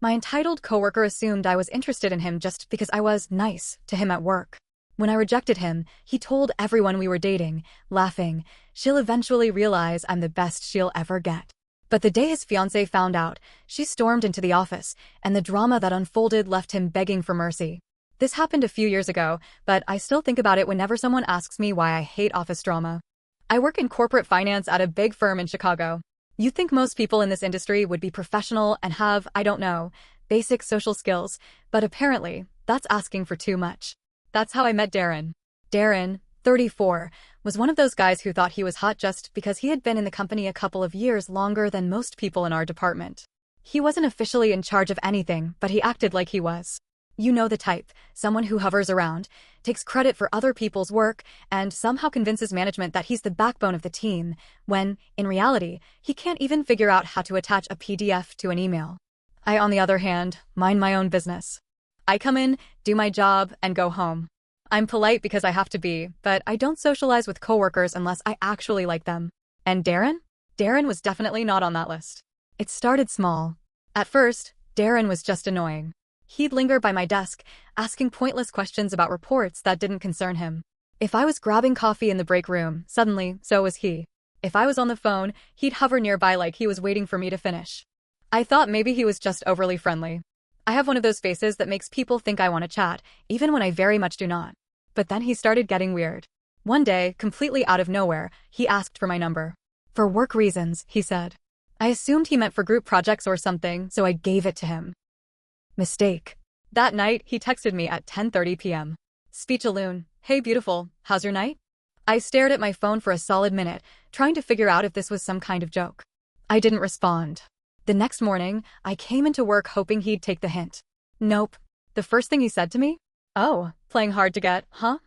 My entitled coworker assumed I was interested in him just because I was nice to him at work. When I rejected him, he told everyone we were dating, laughing, "She'll eventually realize I'm the best she'll ever get." But the day his fiancée found out, she stormed into the office, and the drama that unfolded left him begging for mercy. This happened a few years ago, but I still think about it whenever someone asks me why I hate office drama. I work in corporate finance at a big firm in Chicago. You'd think most people in this industry would be professional and have, I don't know, basic social skills, but apparently, that's asking for too much. That's how I met Darren. Darren, 34, was one of those guys who thought he was hot just because he had been in the company a couple of years longer than most people in our department. He wasn't officially in charge of anything, but he acted like he was. You know the type, someone who hovers around, takes credit for other people's work, and somehow convinces management that he's the backbone of the team, when, in reality, he can't even figure out how to attach a PDF to an email. I, on the other hand, mind my own business. I come in, do my job, and go home. I'm polite because I have to be, but I don't socialize with coworkers unless I actually like them. And Darren? Darren was definitely not on that list. It started small. At first, Darren was just annoying. He'd linger by my desk, asking pointless questions about reports that didn't concern him. If I was grabbing coffee in the break room, suddenly, so was he. If I was on the phone, he'd hover nearby like he was waiting for me to finish. I thought maybe he was just overly friendly. I have one of those faces that makes people think I want to chat, even when I very much do not. But then he started getting weird. One day, completely out of nowhere, he asked for my number. For work reasons, he said. I assumed he meant for group projects or something, so I gave it to him. Mistake. That night, he texted me at 10:30 p.m. Speech-a-loon, "Hey beautiful, how's your night?" I stared at my phone for a solid minute, trying to figure out if this was some kind of joke. I didn't respond. The next morning, I came into work hoping he'd take the hint. Nope. The first thing he said to me? "Oh, playing hard to get, huh?"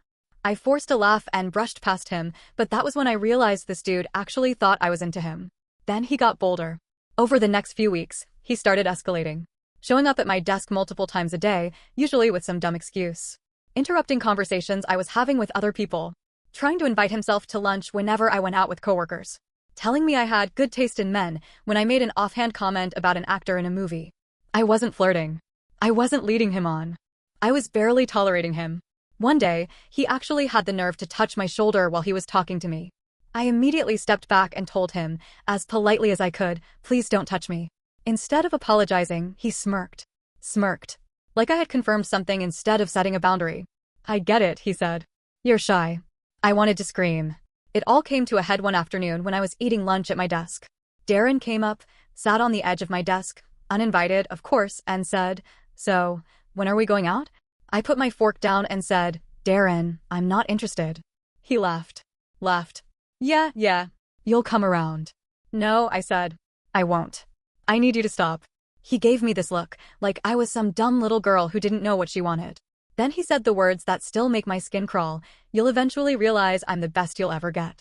I forced a laugh and brushed past him, but that was when I realized this dude actually thought I was into him. Then he got bolder. Over the next few weeks, he started escalating. Showing up at my desk multiple times a day, usually with some dumb excuse. Interrupting conversations I was having with other people. Trying to invite himself to lunch whenever I went out with coworkers. Telling me I had good taste in men when I made an offhand comment about an actor in a movie. I wasn't flirting. I wasn't leading him on. I was barely tolerating him. One day, he actually had the nerve to touch my shoulder while he was talking to me. I immediately stepped back and told him, as politely as I could, "Please don't touch me." Instead of apologizing, he smirked. Smirked. Like I had confirmed something instead of setting a boundary. "I get it," he said. "You're shy." I wanted to scream. It all came to a head one afternoon when I was eating lunch at my desk. Darren came up, sat on the edge of my desk, uninvited, of course, and said, "So, when are we going out?" I put my fork down and said, "Darren, I'm not interested." He laughed. Laughed. Yeah, you'll come around." "No," I said. "I won't. I need you to stop." He gave me this look, like I was some dumb little girl who didn't know what she wanted. Then he said the words that still make my skin crawl, "You'll eventually realize I'm the best you'll ever get."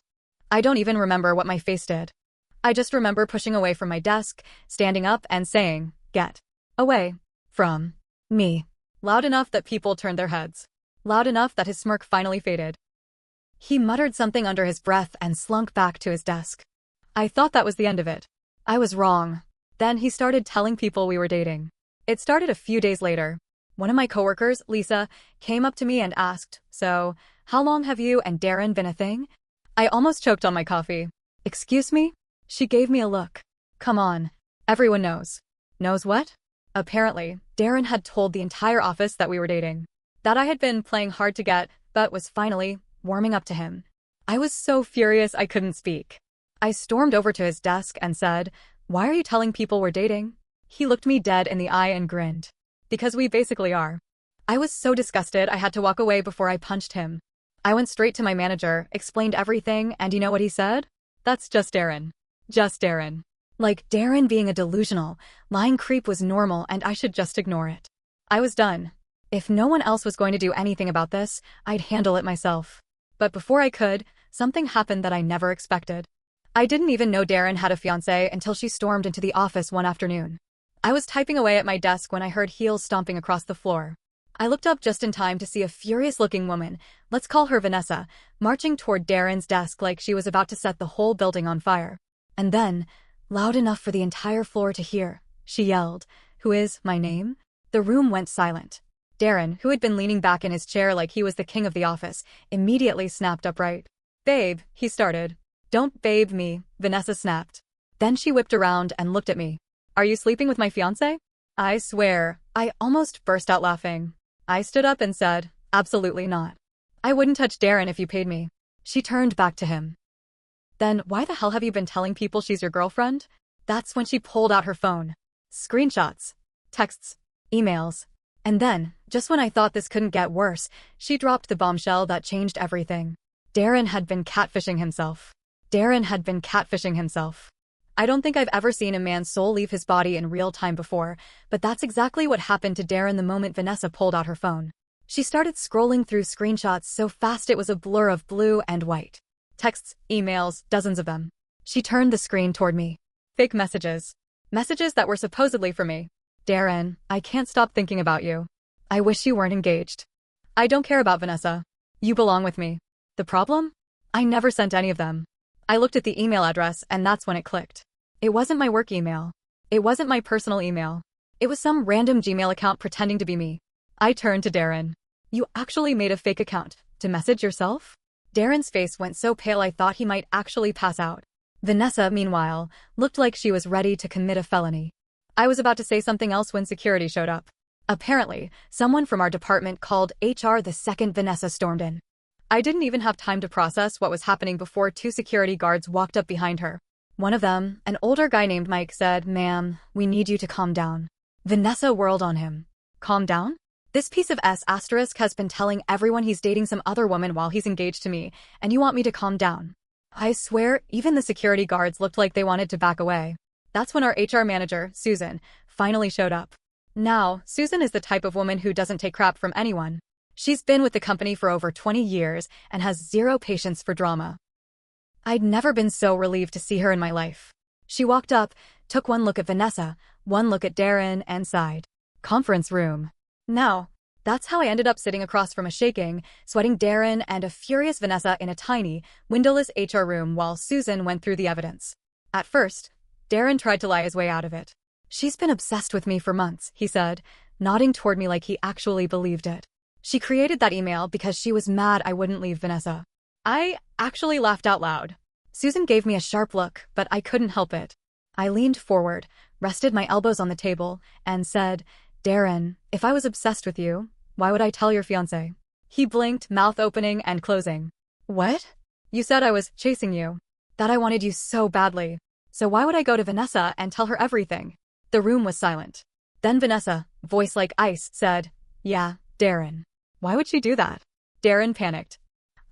I don't even remember what my face did. I just remember pushing away from my desk, standing up and saying, "Get away from me." Loud enough that people turned their heads. Loud enough that his smirk finally faded. He muttered something under his breath and slunk back to his desk. I thought that was the end of it. I was wrong. Then he started telling people we were dating. It started a few days later. One of my coworkers, Lisa, came up to me and asked, "So, how long have you and Darren been a thing?" I almost choked on my coffee. "Excuse me?" She gave me a look. Come on. Everyone knows. Knows what? Apparently, Darren had told the entire office that we were dating. That I had been playing hard to get, but was finally warming up to him. I was so furious I couldn't speak. I stormed over to his desk and said, "Why are you telling people we're dating?" He looked me dead in the eye and grinned. "Because we basically are." I was so disgusted I had to walk away before I punched him. I went straight to my manager, explained everything, and you know what he said? "That's just Darren. Just Darren." Like Darren being a delusional, lying creep was normal and I should just ignore it. I was done. If no one else was going to do anything about this, I'd handle it myself. But before I could, something happened that I never expected. I didn't even know Darren had a fiancée until she stormed into the office one afternoon. I was typing away at my desk when I heard heels stomping across the floor. I looked up just in time to see a furious-looking woman, let's call her Vanessa, marching toward Darren's desk like she was about to set the whole building on fire. And then, loud enough for the entire floor to hear, she yelled, Who is my name? The room went silent. Darren, who had been leaning back in his chair like he was the king of the office, immediately snapped upright. Babe, he started. Don't babe me, Vanessa snapped. Then she whipped around and looked at me. Are you sleeping with my fiancé? I swear, I almost burst out laughing. I stood up and said, absolutely not. I wouldn't touch Darren if you paid me. She turned back to him. Then why the hell have you been telling people she's your girlfriend? That's when she pulled out her phone. Screenshots, texts, emails. And then, just when I thought this couldn't get worse, she dropped the bombshell that changed everything. Darren had been catfishing himself. Darren had been catfishing himself. I don't think I've ever seen a man's soul leave his body in real time before, but that's exactly what happened to Darren the moment Vanessa pulled out her phone. She started scrolling through screenshots so fast it was a blur of blue and white. Texts, emails, dozens of them. She turned the screen toward me. Fake messages. Messages that were supposedly for me. Darren, I can't stop thinking about you. I wish you weren't engaged. I don't care about Vanessa. You belong with me. The problem? I never sent any of them. I looked at the email address and that's when it clicked. It wasn't my work email. It wasn't my personal email. It was some random Gmail account pretending to be me. I turned to Darren. You actually made a fake account to message yourself? Darren's face went so pale I thought he might actually pass out. Vanessa, meanwhile, looked like she was ready to commit a felony. I was about to say something else when security showed up. Apparently, someone from our department called HR the second Vanessa stormed in. I didn't even have time to process what was happening before two security guards walked up behind her. One of them, an older guy named Mike, said, "Ma'am, we need you to calm down." Vanessa whirled on him. Calm down? This piece of S** has been telling everyone he's dating some other woman while he's engaged to me, and you want me to calm down? I swear, even the security guards looked like they wanted to back away. That's when our HR manager, Susan, finally showed up. Now, Susan is the type of woman who doesn't take crap from anyone. She's been with the company for over 20 years and has zero patience for drama. I'd never been so relieved to see her in my life. She walked up, took one look at Vanessa, one look at Darren, and sighed. Conference room. Now, that's how I ended up sitting across from a shaking, sweating Darren and a furious Vanessa in a tiny, windowless HR room while Susan went through the evidence. At first, Darren tried to lie his way out of it. She's been obsessed with me for months, he said, nodding toward me like he actually believed it. She created that email because she was mad I wouldn't leave Vanessa. I actually laughed out loud. Susan gave me a sharp look, but I couldn't help it. I leaned forward, rested my elbows on the table, and said, Darren, if I was obsessed with you, why would I tell your fiancé? He blinked, mouth opening and closing. What? You said I was chasing you. That I wanted you so badly. So why would I go to Vanessa and tell her everything? The room was silent. Then Vanessa, voice like ice, said, Yeah, Darren. Why would she do that? Darren panicked.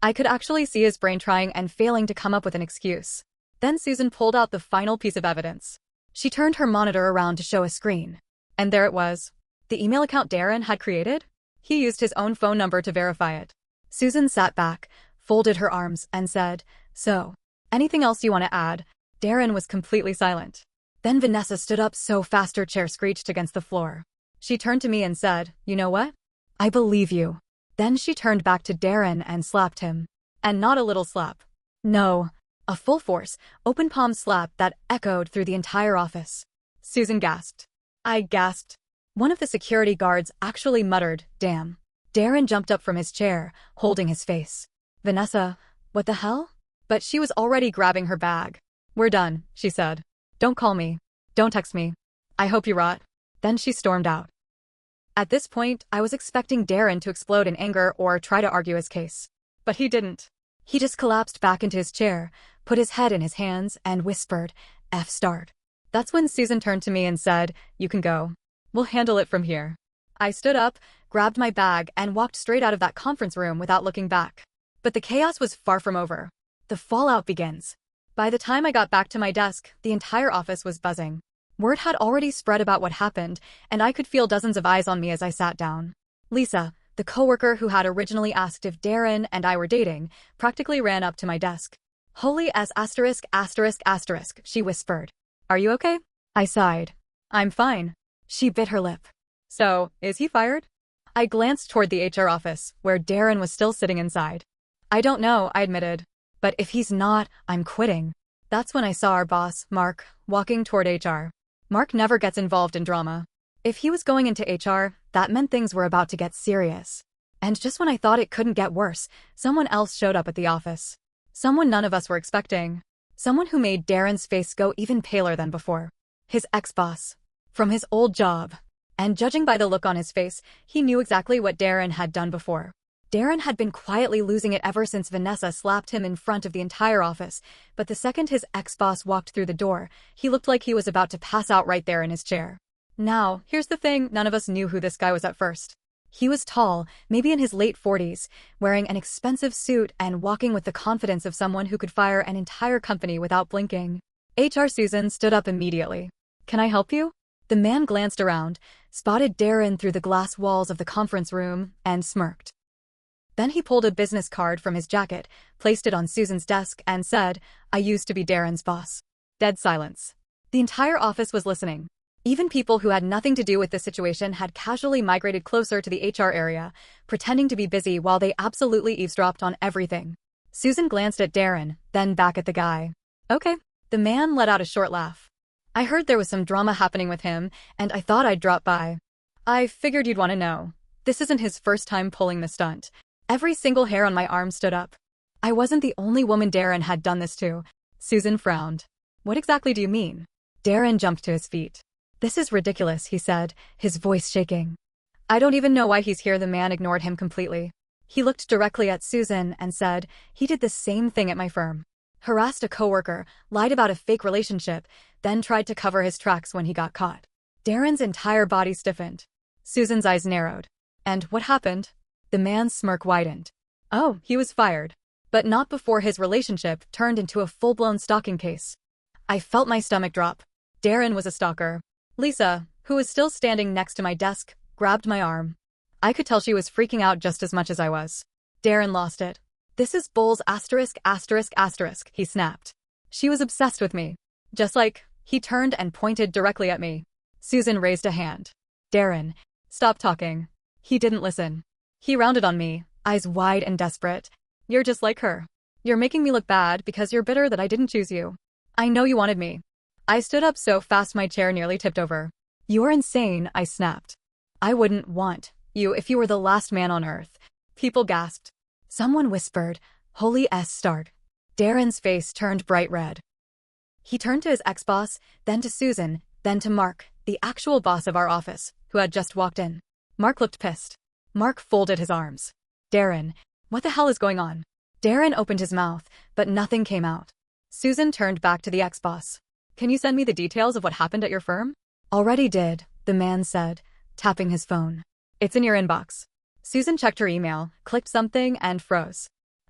I could actually see his brain trying and failing to come up with an excuse. Then Susan pulled out the final piece of evidence. She turned her monitor around to show a screen. And there it was. The email account Darren had created? He used his own phone number to verify it. Susan sat back, folded her arms, and said, So, anything else you want to add? Darren was completely silent. Then Vanessa stood up so fast her chair screeched against the floor. She turned to me and said, You know what? I believe you. Then she turned back to Darren and slapped him. And not a little slap. No, a full force, open palm slap that echoed through the entire office. Susan gasped. I gasped. One of the security guards actually muttered, Damn. Darren jumped up from his chair, holding his face. Vanessa, what the hell? But she was already grabbing her bag. We're done, she said. Don't call me. Don't text me. I hope you rot. Then she stormed out. At this point, I was expecting Darren to explode in anger or try to argue his case. But he didn't. He just collapsed back into his chair, put his head in his hands, and whispered, F***. That's when Susan turned to me and said, You can go. We'll handle it from here. I stood up, grabbed my bag, and walked straight out of that conference room without looking back. But the chaos was far from over. The fallout begins. By the time I got back to my desk, the entire office was buzzing. Word had already spread about what happened, and I could feel dozens of eyes on me as I sat down. Lisa, the coworker who had originally asked if Darren and I were dating, practically ran up to my desk. Holy S******, she whispered. Are you okay? I sighed. I'm fine. She bit her lip. So, is he fired? I glanced toward the HR office, where Darren was still sitting inside. I don't know, I admitted. But if he's not, I'm quitting. That's when I saw our boss, Mark, walking toward HR. Mark never gets involved in drama. If he was going into HR, that meant things were about to get serious. And just when I thought it couldn't get worse, someone else showed up at the office. Someone none of us were expecting. Someone who made Darren's face go even paler than before. His ex-boss. From his old job. And judging by the look on his face, he knew exactly what Darren had done before. Darren had been quietly losing it ever since Vanessa slapped him in front of the entire office, but the second his ex-boss walked through the door, he looked like he was about to pass out right there in his chair. Now, here's the thing, none of us knew who this guy was at first. He was tall, maybe in his late 40s, wearing an expensive suit and walking with the confidence of someone who could fire an entire company without blinking. HR Susan stood up immediately. "Can I help you?" The man glanced around, spotted Darren through the glass walls of the conference room, and smirked. Then he pulled a business card from his jacket, placed it on Susan's desk, and said, "I used to be Darren's boss." Dead silence. The entire office was listening. Even people who had nothing to do with the situation had casually migrated closer to the HR area, pretending to be busy while they absolutely eavesdropped on everything. Susan glanced at Darren, then back at the guy. "Okay." The man let out a short laugh. "I heard there was some drama happening with him, and I thought I'd drop by. I figured you'd want to know. This isn't his first time pulling the stunt." Every single hair on my arm stood up. I wasn't the only woman Darren had done this to. Susan frowned. "What exactly do you mean?" Darren jumped to his feet. "This is ridiculous," he said, his voice shaking. "I don't even know why he's here." The man ignored him completely. He looked directly at Susan and said, "He did the same thing at my firm. Harassed a coworker, lied about a fake relationship, then tried to cover his tracks when he got caught." Darren's entire body stiffened. Susan's eyes narrowed. "And what happened?" The man's smirk widened. "Oh, he was fired. But not before his relationship turned into a full-blown stalking case." I felt my stomach drop. Darren was a stalker. Lisa, who was still standing next to my desk, grabbed my arm. I could tell she was freaking out just as much as I was. Darren lost it. "This is Bull's asterisk, he snapped. "She was obsessed with me." Just like, he turned and pointed directly at me. Susan raised a hand. "Darren, stop talking." He didn't listen. He rounded on me, eyes wide and desperate. "You're just like her. You're making me look bad because you're bitter that I didn't choose you. I know you wanted me." I stood up so fast my chair nearly tipped over. "You're insane," I snapped. "I wouldn't want you if you were the last man on earth." People gasped. Someone whispered, "Holy S**." Darren's face turned bright red. He turned to his ex-boss, then to Susan, then to Mark, the actual boss of our office, who had just walked in. Mark looked pissed. Mark folded his arms. "Darren, what the hell is going on?" Darren opened his mouth, but nothing came out. Susan turned back to the ex-boss. "Can you send me the details of what happened at your firm?" "Already did," the man said, tapping his phone. "It's in your inbox." Susan checked her email, clicked something, and froze.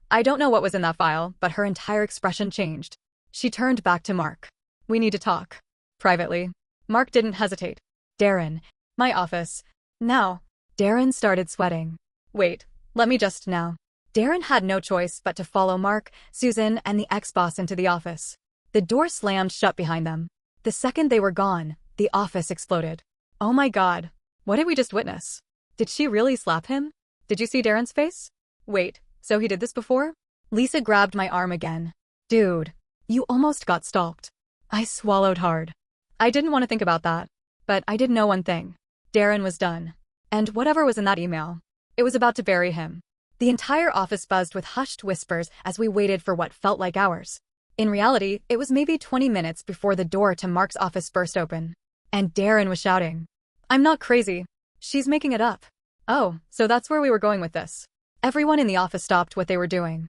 I don't know what was in that file, but her entire expression changed. She turned back to Mark. "We need to talk. Privately." Mark didn't hesitate. "Darren, my office. Now." Darren started sweating. "Wait, let me just now." Darren had no choice but to follow Mark, Susan, and the ex-boss into the office. The door slammed shut behind them. The second they were gone, the office exploded. "Oh my God, what did we just witness? Did she really slap him? Did you see Darren's face? Wait, so he did this before?" Lisa grabbed my arm again. "Dude, you almost got stalked." I swallowed hard. I didn't want to think about that. But I did know one thing. Darren was done. And whatever was in that email, it was about to bury him. The entire office buzzed with hushed whispers as we waited for what felt like hours. In reality, it was maybe 20 minutes before the door to Mark's office burst open. And Darren was shouting, "I'm not crazy. She's making it up." Oh, so that's where we were going with this. Everyone in the office stopped what they were doing.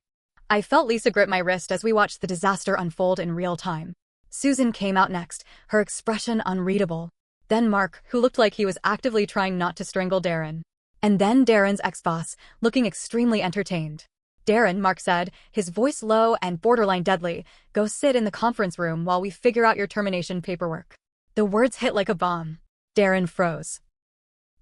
I felt Lisa grip my wrist as we watched the disaster unfold in real time. Susan came out next, her expression unreadable. Then Mark, who looked like he was actively trying not to strangle Darren. And then Darren's ex-boss, looking extremely entertained. "Darren," Mark said, his voice low and borderline deadly, "go sit in the conference room while we figure out your termination paperwork." The words hit like a bomb. Darren froze.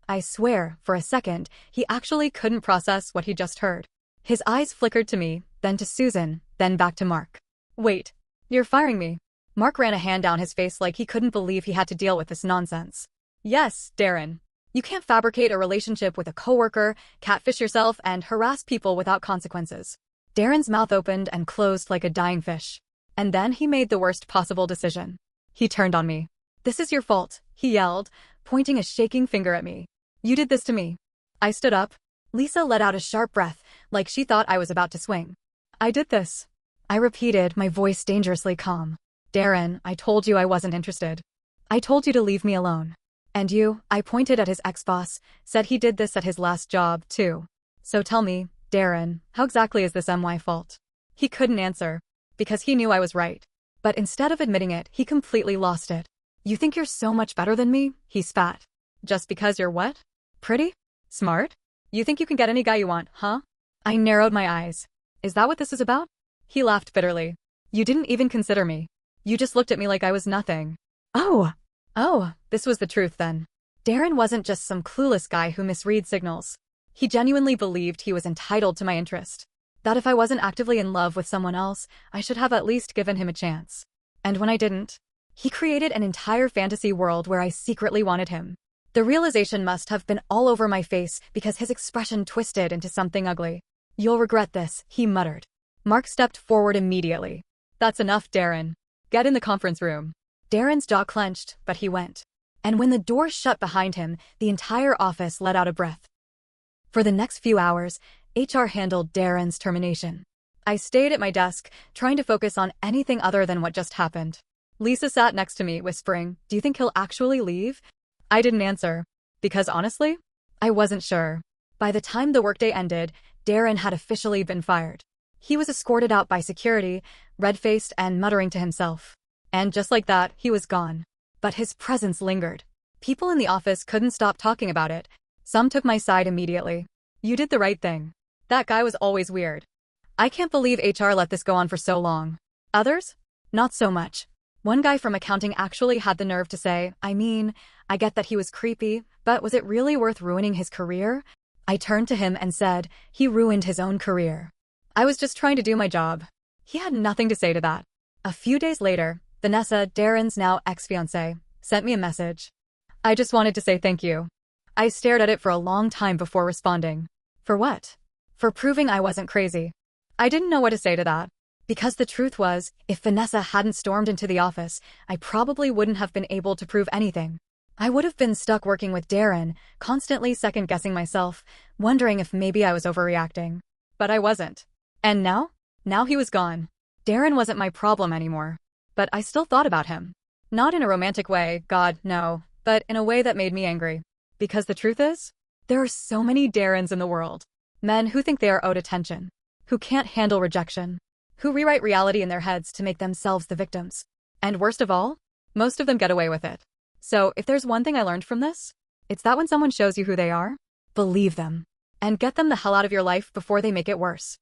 I swear, for a second, he actually couldn't process what he just heard. His eyes flickered to me, then to Susan, then back to Mark. "Wait, you're firing me?" Mark ran a hand down his face like he couldn't believe he had to deal with this nonsense. "Yes, Darren. You can't fabricate a relationship with a coworker, catfish yourself, and harass people without consequences." Darren's mouth opened and closed like a dying fish. And then he made the worst possible decision. He turned on me. "This is your fault," he yelled, pointing a shaking finger at me. You did this to me. I stood up. Lisa let out a sharp breath, like she thought I was about to swing. I did this. I repeated, my voice dangerously calm. Darren, I told you I wasn't interested. I told you to leave me alone. And you, I pointed at his ex-boss, said he did this at his last job, too. So tell me, Darren, how exactly is this my fault? He couldn't answer, because he knew I was right. But instead of admitting it, he completely lost it. You think you're so much better than me? He spat. Just because you're what? Pretty? Smart? You think you can get any guy you want, huh? I narrowed my eyes. Is that what this is about? He laughed bitterly. You didn't even consider me. You just looked at me like I was nothing. Oh, this was the truth then. Darren wasn't just some clueless guy who misread signals. He genuinely believed he was entitled to my interest. That if I wasn't actively in love with someone else, I should have at least given him a chance. And when I didn't, he created an entire fantasy world where I secretly wanted him. The realization must have been all over my face because his expression twisted into something ugly. You'll regret this, he muttered. Mark stepped forward immediately. That's enough, Darren. Get in the conference room. Darren's jaw clenched, but he went. And when the door shut behind him, the entire office let out a breath. For the next few hours, HR handled Darren's termination. I stayed at my desk, trying to focus on anything other than what just happened. Lisa sat next to me, whispering, "Do you think he'll actually leave?" I didn't answer, because honestly, I wasn't sure. By the time the workday ended, Darren had officially been fired. He was escorted out by security, red-faced and muttering to himself. And just like that, he was gone. But his presence lingered. People in the office couldn't stop talking about it. Some took my side immediately. You did the right thing. That guy was always weird. I can't believe HR let this go on for so long. Others? Not so much. One guy from accounting actually had the nerve to say, I get that he was creepy, but was it really worth ruining his career? I turned to him and said, he ruined his own career. I was just trying to do my job. He had nothing to say to that. A few days later, Vanessa, Darren's now ex-fiancée, sent me a message. I just wanted to say thank you. I stared at it for a long time before responding. For what? For proving I wasn't crazy. I didn't know what to say to that. Because the truth was, if Vanessa hadn't stormed into the office, I probably wouldn't have been able to prove anything. I would have been stuck working with Darren, constantly second-guessing myself, wondering if maybe I was overreacting. But I wasn't. And now? Now he was gone. Darren wasn't my problem anymore. But I still thought about him. Not in a romantic way, God, no, but in a way that made me angry. Because the truth is, there are so many Darrens in the world. Men who think they are owed attention, who can't handle rejection, who rewrite reality in their heads to make themselves the victims. And worst of all, most of them get away with it. So if there's one thing I learned from this, it's that when someone shows you who they are, believe them. And get them the hell out of your life before they make it worse.